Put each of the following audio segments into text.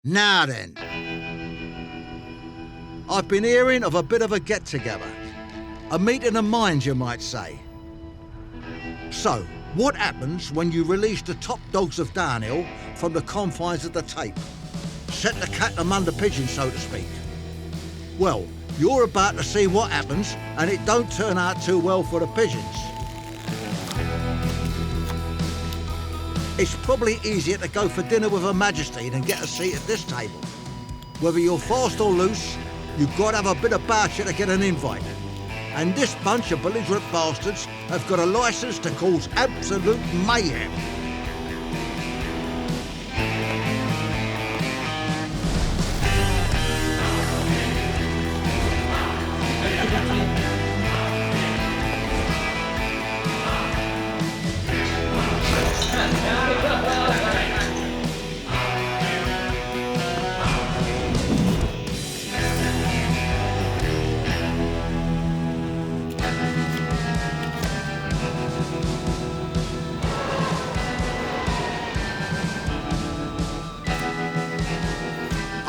Now then, I've been hearing of a bit of a get-together. A meeting of minds, you might say. So, what happens when you release the top dogs of downhill from the confines of the tape? Set the cat among the pigeons, so to speak. Well, you're about to see what happens, and it don't turn out too well for the pigeons. It's probably easier to go for dinner with Her Majesty than get a seat at this table. Whether you're fast or loose, you've got to have a bit of voucher to get an invite. And this bunch of belligerent bastards have got a licence to cause absolute mayhem.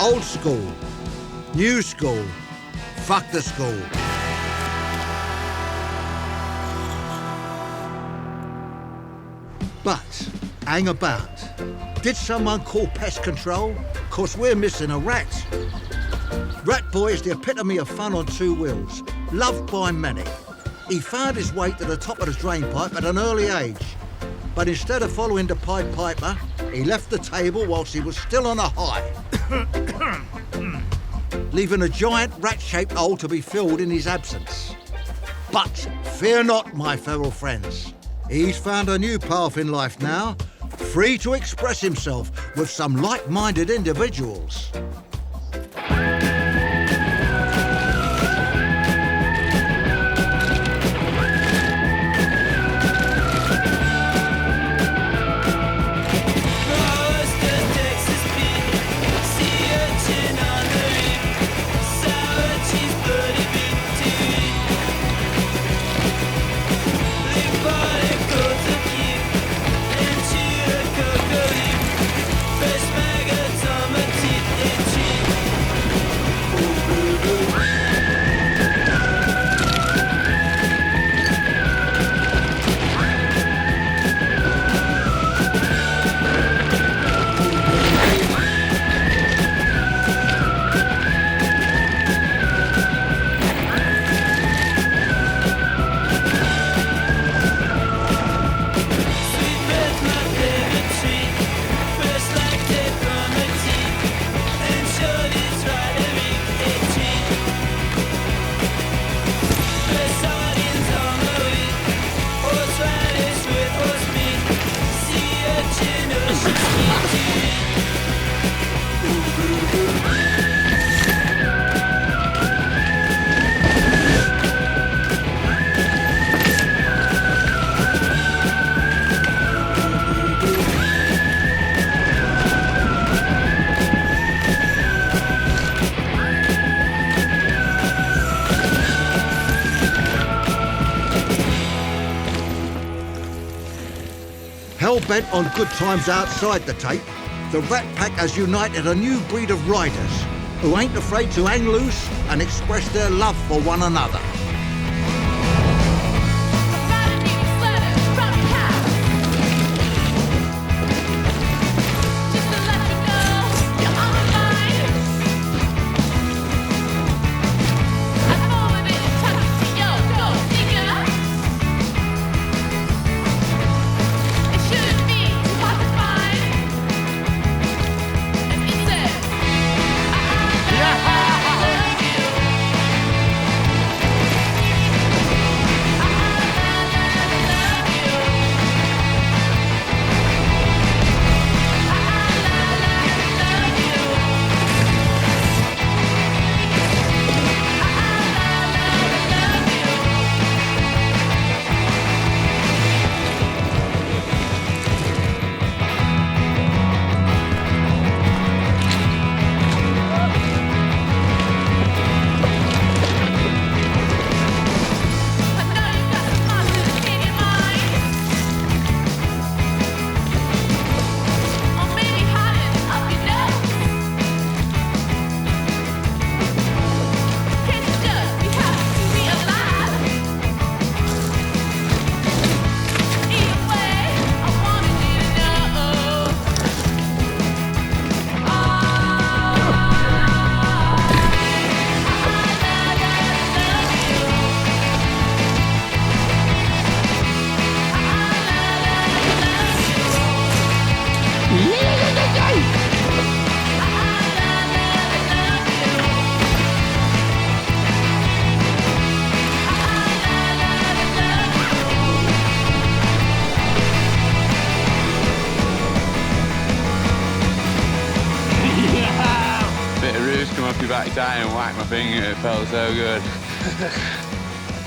Old school, new school, fuck the school. But, hang about. Did someone call pest control? 'Cause we're missing a rat. Rat Boy is the epitome of fun on two wheels, loved by many. He found his way to the top of the drain pipe at an early age. But instead of following the Pied Piper, he left the table whilst he was still on a high. Leaving a giant rat-shaped hole to be filled in his absence. But fear not, my feral friends. He's found a new path in life now, free to express himself with some like-minded individuals. Hell-bent on good times outside the tape, the Rat Pack has united a new breed of riders who ain't afraid to hang loose and express their love for one another. smoky backside and whacked my finger. It felt so good.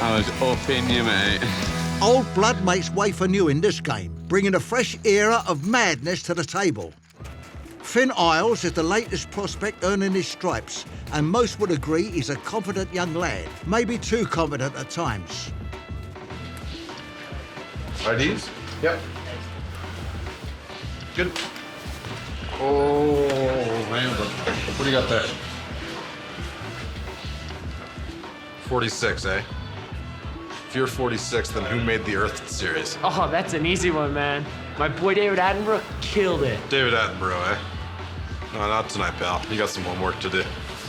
I was up in you, mate. Old blood makes way for new in this game, bringing a fresh era of madness to the table. Finn Isles is the latest prospect earning his stripes, and most would agree he's a confident young lad, maybe too confident at times. IDs? Yep. Good. Oh, man, what do you got there? 46, eh? If you're 46, then who made the Earth series? Oh, that's an easy one, man. My boy David Attenborough killed it. David Attenborough, eh? No, not tonight, pal. You got some homework to do.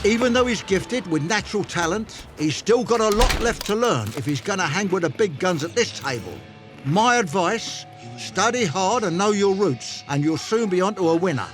Even though he's gifted with natural talent, he's still got a lot left to learn if he's going to hang with the big guns at this table. My advice, study hard and know your roots, and you'll soon be onto a winner.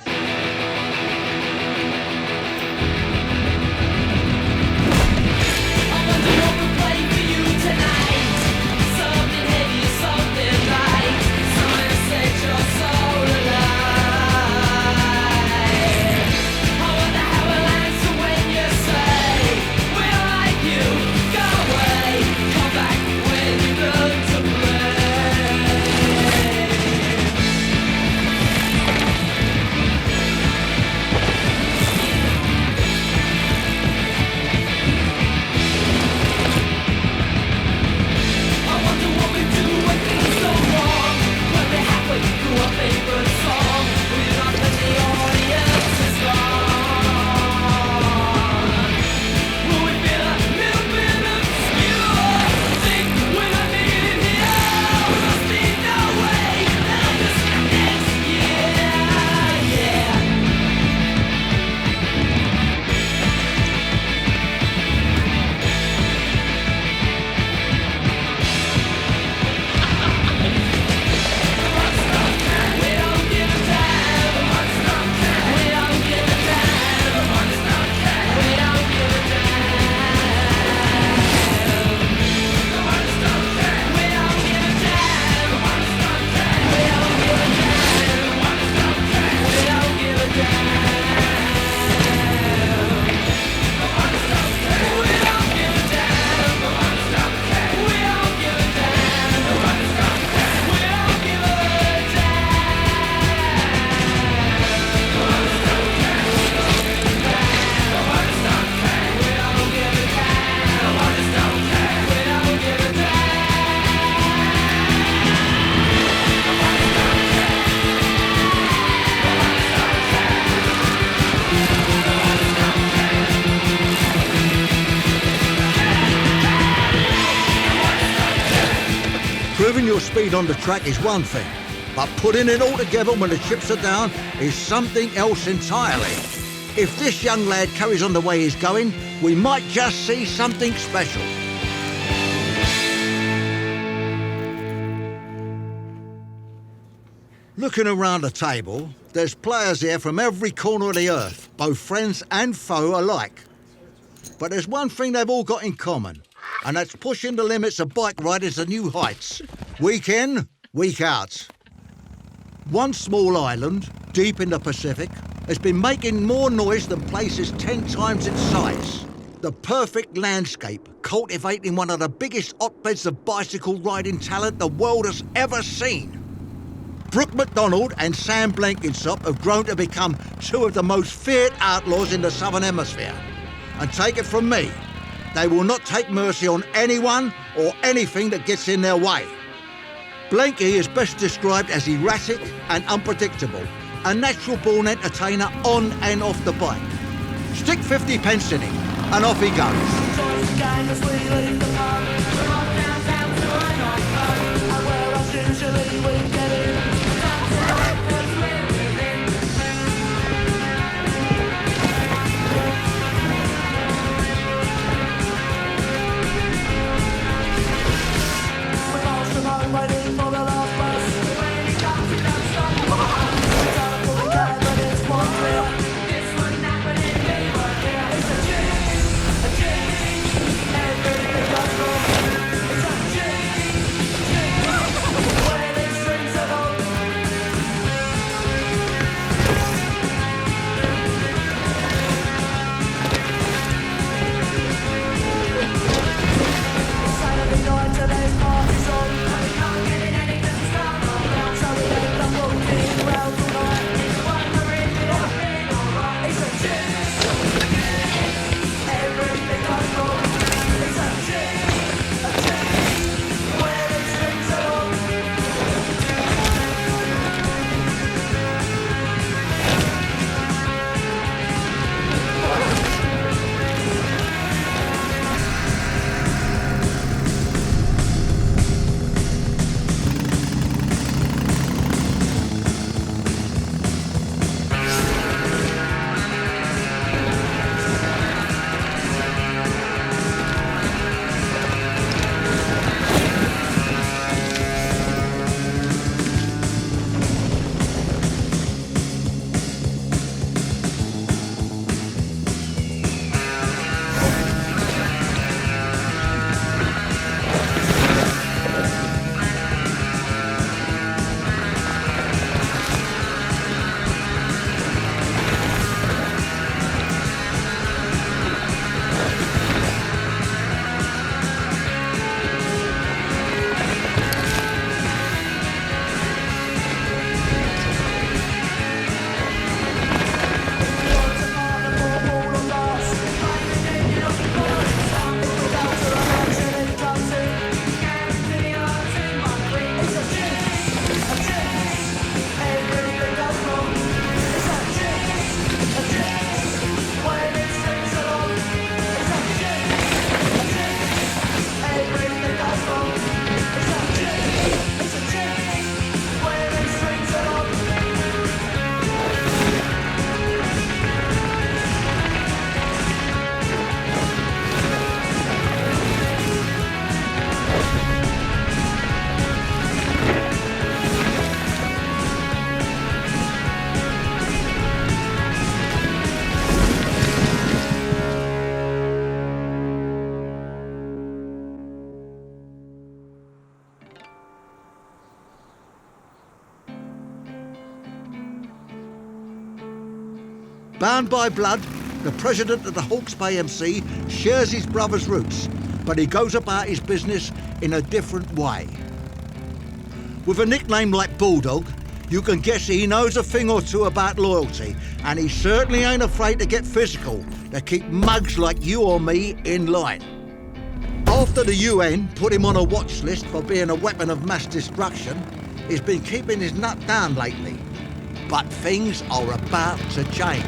Proving your speed on the track is one thing, but putting it all together when the chips are down is something else entirely. If this young lad carries on the way he's going, we might just see something special. Looking around the table, there's players here from every corner of the earth, both friends and foe alike. But there's one thing they've all got in common, and that's pushing the limits of bike riding to new heights, week in, week out. One small island, deep in the Pacific, has been making more noise than places 10 times its size. The perfect landscape, cultivating one of the biggest hotbeds of bicycle riding talent the world has ever seen. Brooke MacDonald and Sam Blenkinsop have grown to become two of the most feared outlaws in the Southern Hemisphere. And take it from me, they will not take mercy on anyone or anything that gets in their way. Blanky is best described as erratic and unpredictable, a natural-born entertainer on and off the bike. Stick 50 pence in him, and off he goes. Bound by blood, the president of the Hawke's Bay MC shares his brother's roots, but he goes about his business in a different way. With a nickname like Bulldog, you can guess he knows a thing or two about loyalty, and he certainly ain't afraid to get physical to keep mugs like you or me in line. After the UN put him on a watch list for being a weapon of mass destruction, he's been keeping his nut down lately. But things are about to change.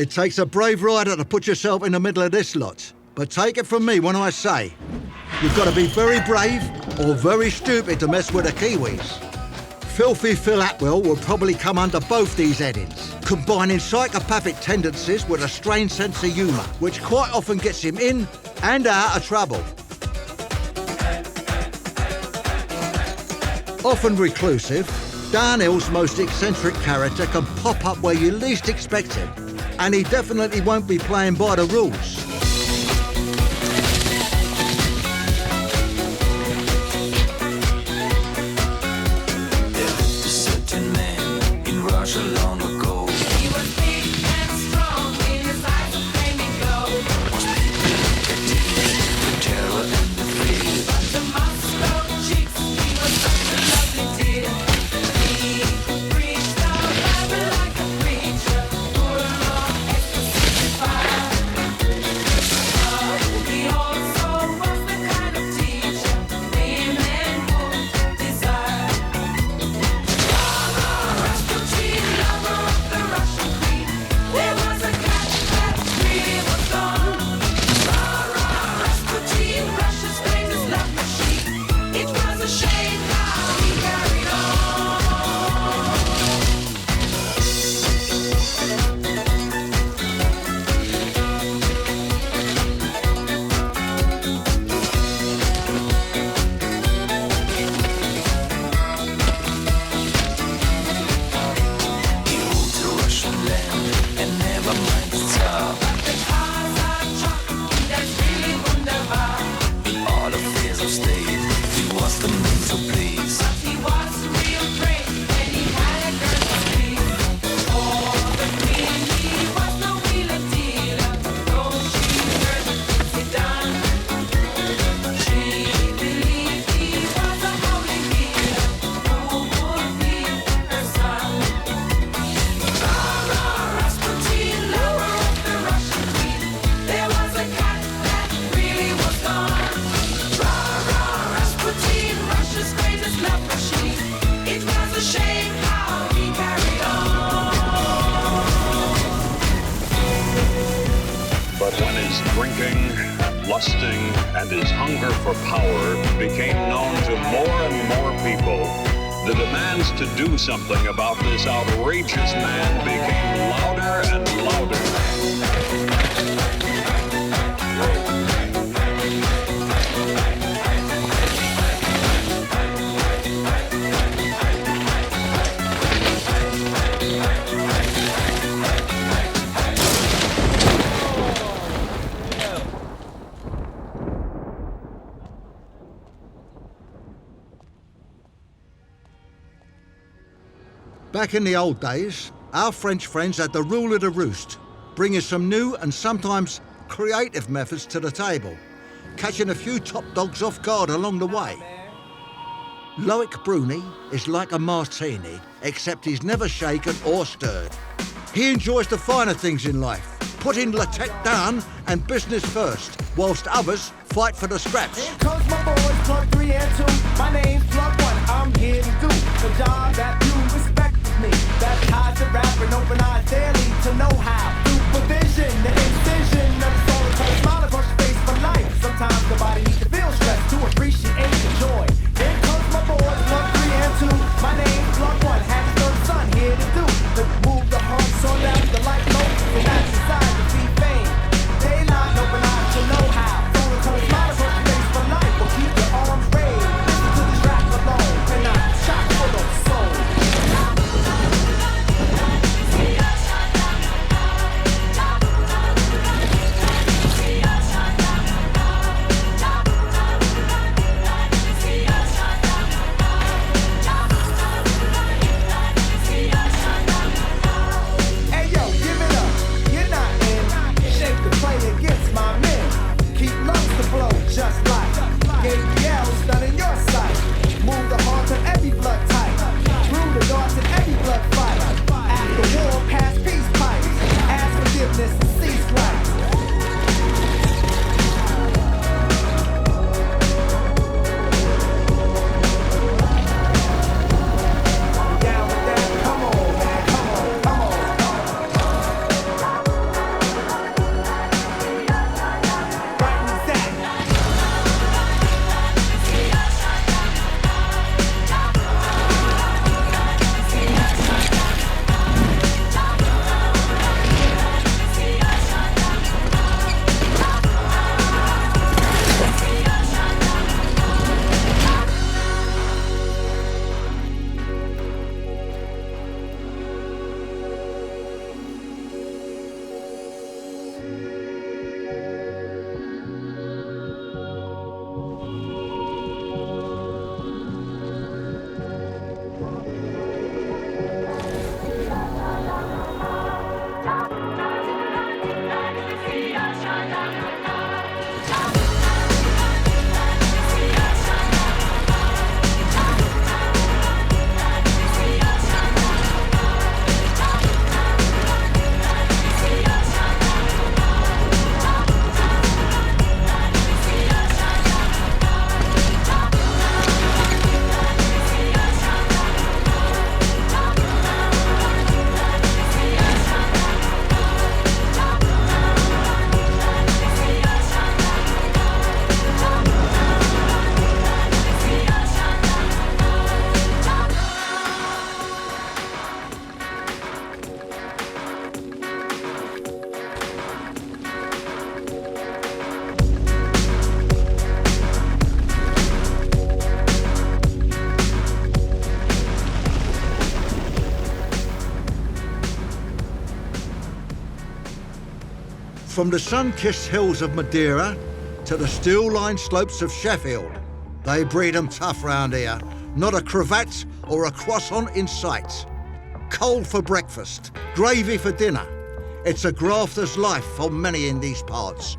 It takes a brave rider to put yourself in the middle of this lot. But take it from me when I say, you've got to be very brave or very stupid to mess with the Kiwis. Filthy Phil Atwell will probably come under both these headings, combining psychopathic tendencies with a strange sense of humour, which quite often gets him in and out of trouble. Often reclusive, Darnell's most eccentric character can pop up where you least expect him, and he definitely won't be playing by the rules. drinking, lusting, and his hunger for power became known to more and more people, the demands to do something about this outrageous man became louder and louder. Back in the old days, our French friends had the rule of the roost, bringing some new and sometimes creative methods to the table, catching a few top dogs off guard along the way. Loic Bruni is like a martini, except he's never shaken or stirred. He enjoys the finer things in life, putting la tête down and business first, whilst others fight for the scraps. Here comes my boys, plug 3 and 2. My name's plug 1, I'm here to do the job that you respect of me. Baptize the rapper and open eyes daily to know how. Supervision, the incision of the soul, turn a smile across your face for life. Sometimes the body needs to feel stress to appreciate the joy. Here comes my boys, plug 3 and 2. My name's plug 1, had the third son here to do the move the heart, so left the light low, and that's inside to see fame. Daylight, open eyes to know how. Turn a smile across your face for life, or keep your arms raised. Listen to the track alone, and I'm shot full of soul. Just like Gabrielle stunning your sight. Move the heart to every blood type. Through the darts in every blood fight. After war, past peace pipes. Ask forgiveness and cease life. Down with that, come on, man, come on, come on. Right in that. From the sun-kissed hills of Madeira to the steel-lined slopes of Sheffield, they breed 'em tough round here. Not a cravat or a croissant in sight. Coal for breakfast, gravy for dinner. It's a grafter's life for many in these parts.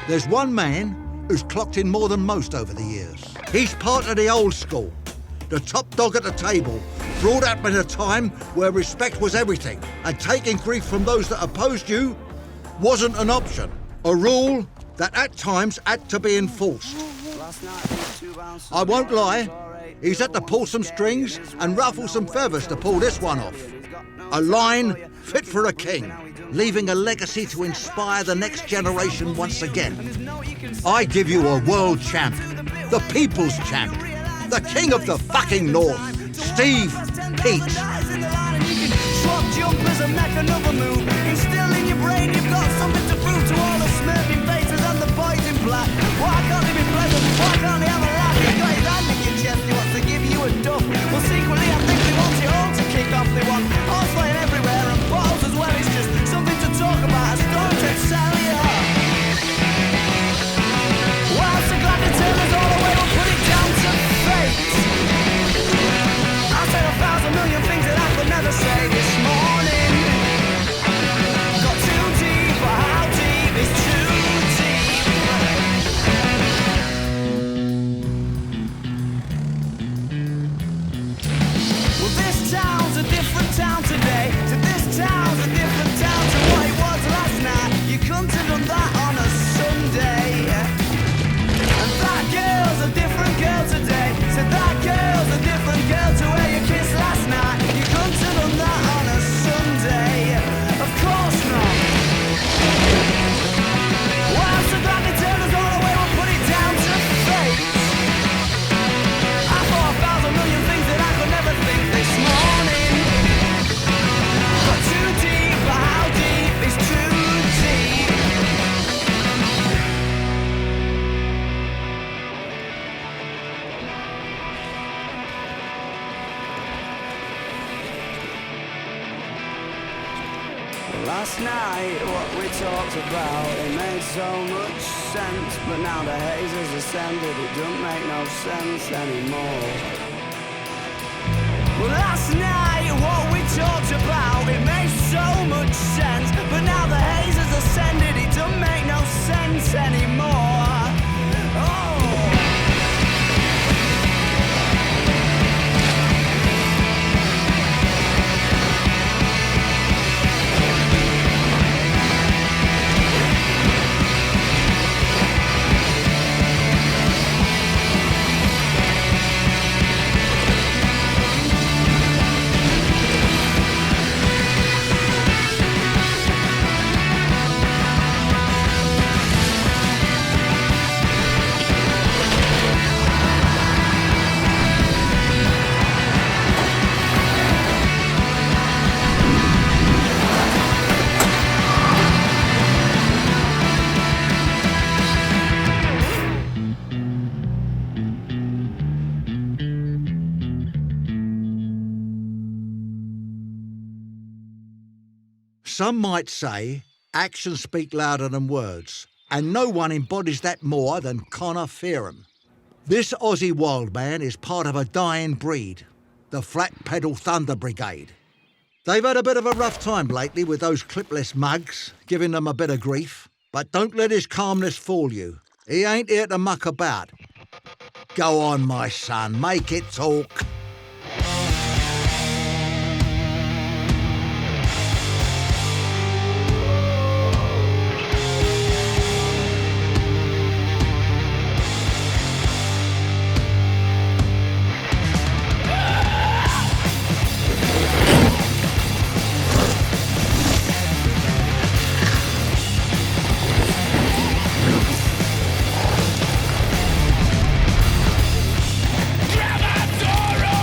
There's one man who's clocked in more than most over the years. He's part of the old school, the top dog at the table, brought up in a time where respect was everything, and taking grief from those that opposed you wasn't an option. A rule that at times had to be enforced. I won't lie, he's had to pull some strings and ruffle some feathers to pull this one off. A line fit for a king. leaving a legacy to inspire the next generation once again. I give you a world champ, the people's champ, the king of the fucking North, Steve Peat. Swap jumpers and make another move. Instill in your brain you've got something to prove to all the smirking faces and the boys in black. Why can't they be pleasant? Why can't they have a laugh? He's got his hand in your chest, he wants to give you a duff. Well, secretly I think they want you all to kick off. They want horse flying everywhere and bottles as well. It's just something to talk about, a story to sell you. Well, so glad to turn us all away, we'll put it down to fate. I'll say 1,000 million things that I could never say this morning. Got too deep, but how deep is too deep? Well, this town's a different town today. So this town's a different town to what it was last night. You couldn't have done that on a Sunday. And that girl's a different girl today. So that girl's a different girl to where you kissed last night. You couldn't have done that on a Sunday. Of course not. Well, I'm so glad they turned us all away. We'll put it down to fate. I thought 1,000 million things that I could never think this morning. Got too deep, but how deep is too deep? Last night, what we talked about, it made so much sense. But now the haze has ascended, it don't make no sense anymore. Well, last night, what we talked about, it made so much sense. But now the haze has ascended, it don't make no sense anymore. Oh. Some might say actions speak louder than words, and no one embodies that more than Connor Fearon. This Aussie wild man is part of a dying breed, the Flat Pedal Thunder Brigade. They've had a bit of a rough time lately with those clipless mugs, giving them a bit of grief. But don't let his calmness fool you. He ain't here to muck about. Go on, my son, make it talk. Grab a door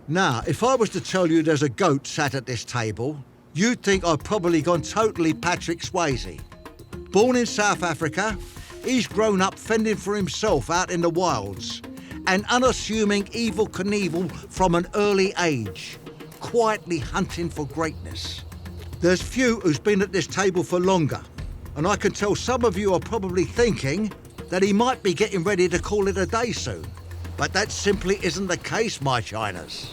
Now, if I was to tell you there's a goat sat at this table, you'd think I've probably gone totally Patrick Swayze. Born in South Africa, he's grown up fending for himself out in the wilds, an unassuming Evel Knievel from an early age, quietly hunting for greatness. There's few who's been at this table for longer, and I can tell some of you are probably thinking that he might be getting ready to call it a day soon. But that simply isn't the case, my Chinas.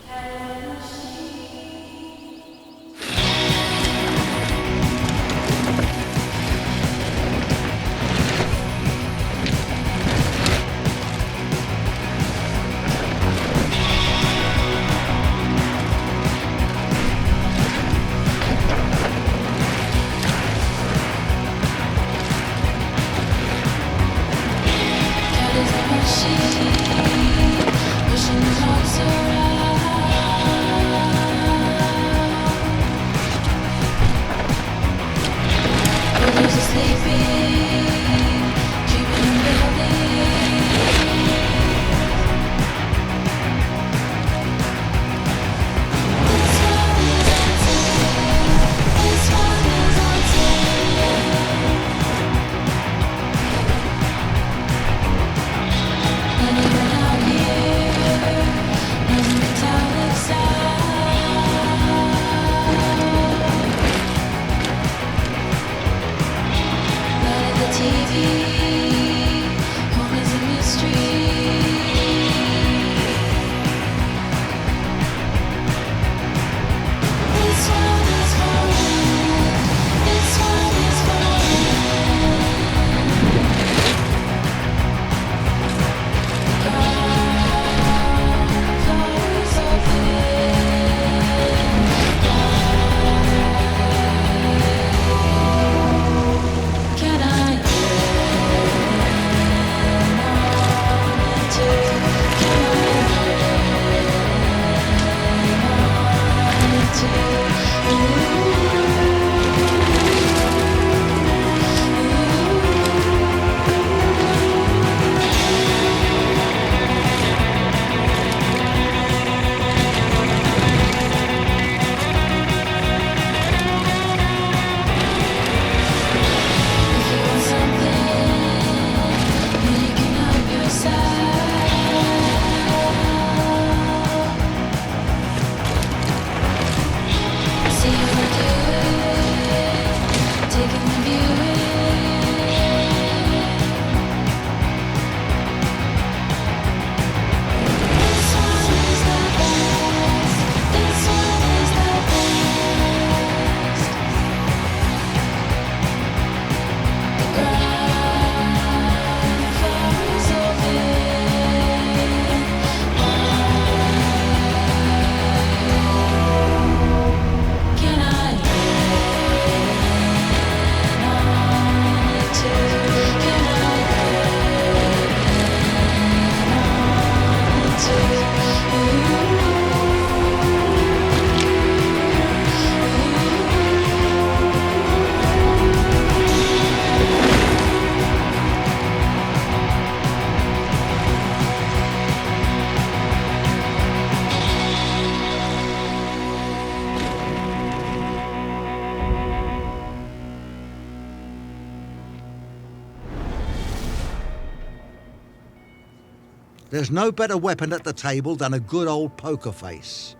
There's no better weapon at the table than a good old poker face.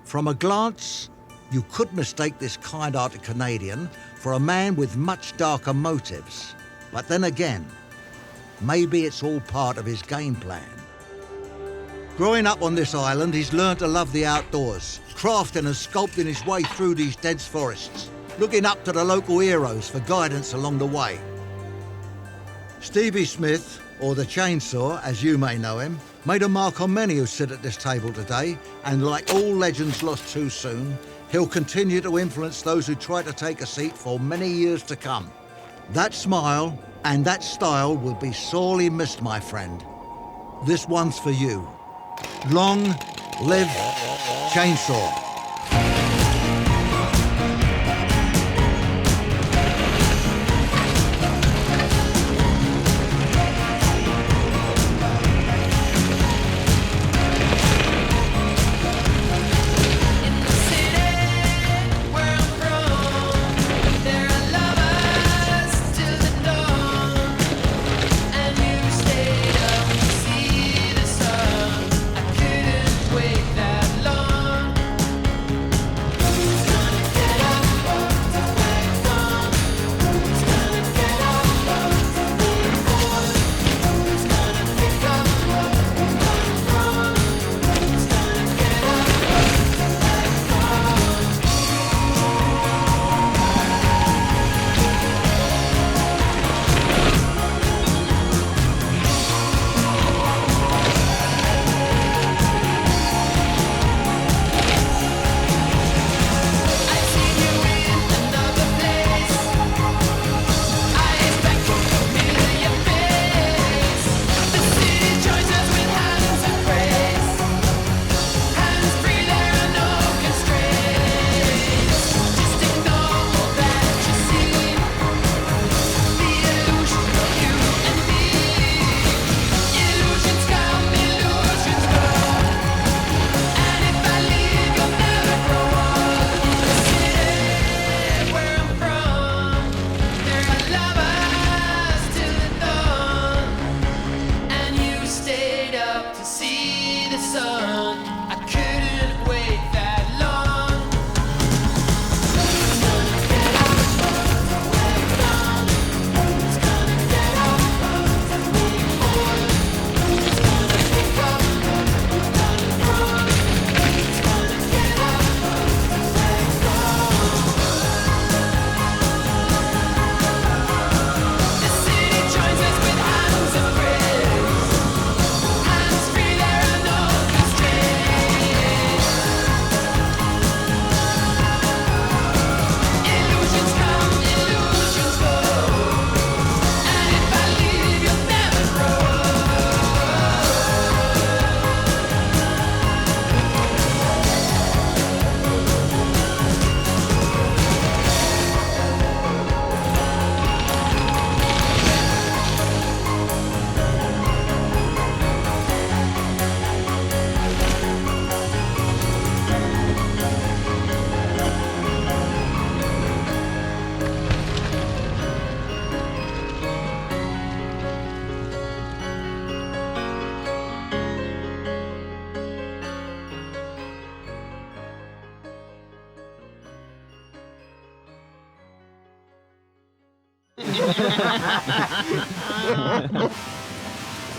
From a glance, you could mistake this kind-hearted Canadian for a man with much darker motives. But then again, maybe it's all part of his game plan. Growing up on this island, he's learned to love the outdoors, crafting and sculpting his way through these dense forests, looking up to the local heroes for guidance along the way. Stevie Smith, or the Chainsaw, as you may know him, made a mark on many who sit at this table today, and like all legends lost too soon, he'll continue to influence those who try to take a seat for many years to come. That smile and that style will be sorely missed, my friend. This one's for you. Long live Chainsaw.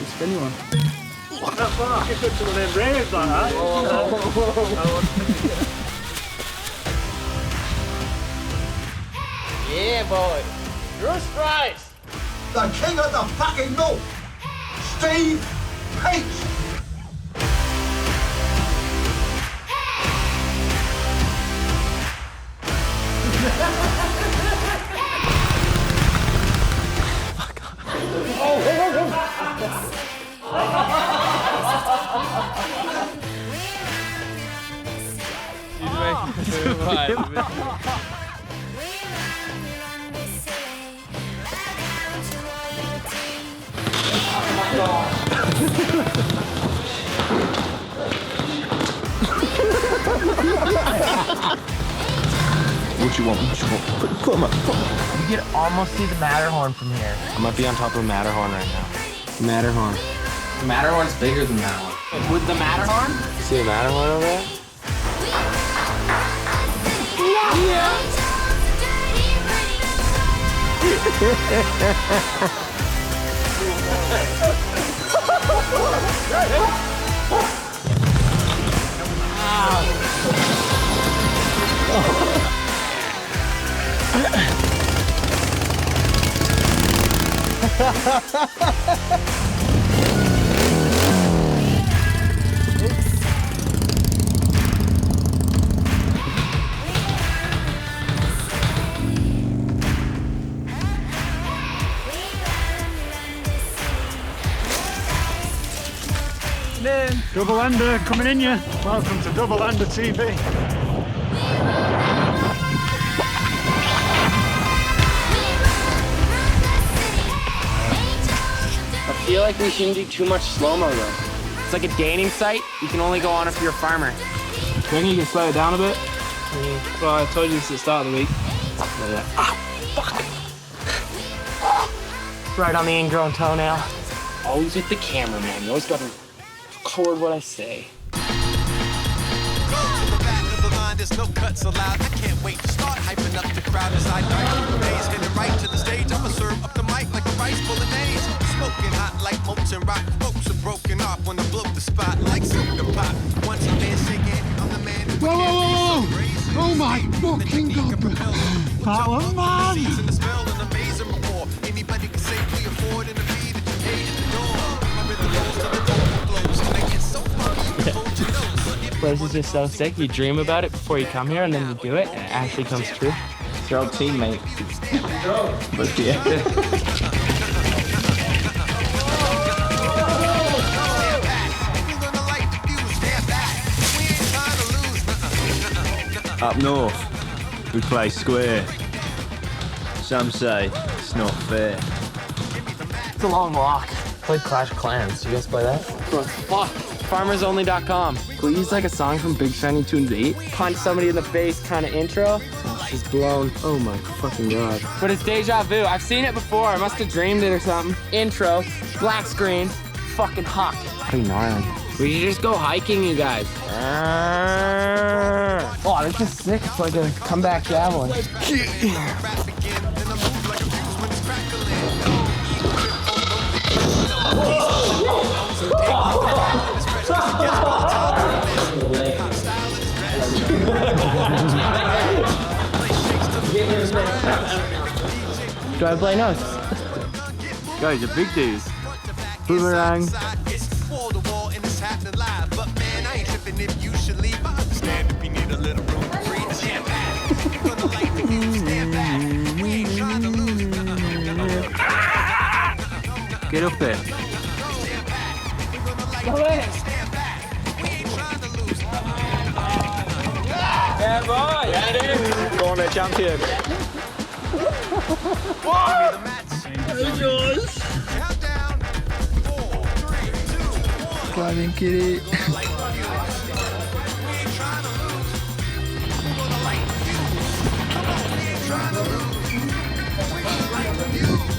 Spin one. What the fuck? You put some of them raves like that. Yeah, boy. Bruce Price. The king of the fucking north, Steve Peat. What you want? Put him up. You can almost see the Matterhorn from here. I might be on top of Matterhorn right now. Matterhorn. Matterhorn's bigger than that one. With the Matterhorn? See the Matterhorn over there? Double Under coming in you. Welcome to Double Under TV. I feel like we shouldn't do too much slow-mo though. It's like a dating site. You can only go on if you're a farmer. Think you can slow it down a bit? Well, I told you this at the start of the week. Right on the ingrown toenail. Always with the camera, man. You always gotta record what I say. There's no cuts allowed. I can't wait to start hyping up the crowd as I dive. Days getting right to the stage. I'ma serve up the mic like a rice bolognese. Smoking hot like molten rock. Folks are broken off when I blow the spot like soda pop. Once a man shaking, I'm the man who Whoa! Oh my fucking god! That was mad! in the spell and amazing rapport. Anybody can safely afford in the beat at your gate at the door. My rhythm goes to the door blows. And I get so funky, you hold your nose. This is just so sick. You dream about it before you come here, and then you do it, and it actually comes true. It's your old teammate. But yeah. Up north, we play square. Some say it's not fair. It's a long walk. Played Clash of Clans. Do you guys play that? Fuck. FarmersOnly.com. Can we use like a song from Big Shiny Tunes 8? Punch somebody in the face kind of intro. Oh, she's blown. Oh my fucking god. But it's deja vu. I've seen it before. I must have dreamed it or something. Intro, black screen, fucking hawk. Pretty gnarly. We should just go hiking, you guys. Oh, this is sick. It's like a comeback javelin. Do I play notes? Guys, the big dudes. Boomerang. Get up there. Yeah, boy. Yeah, Go on there, champion. Climbing kitty.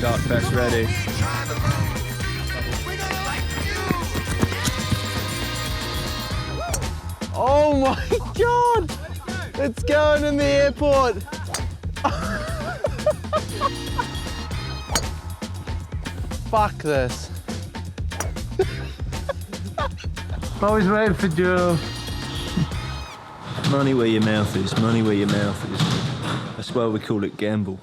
Dark fest ready. Oh my god! It's going in the airport! Fuck this. Always waiting for Joe. Money where your mouth is, money where your mouth is. That's why we call it gamble.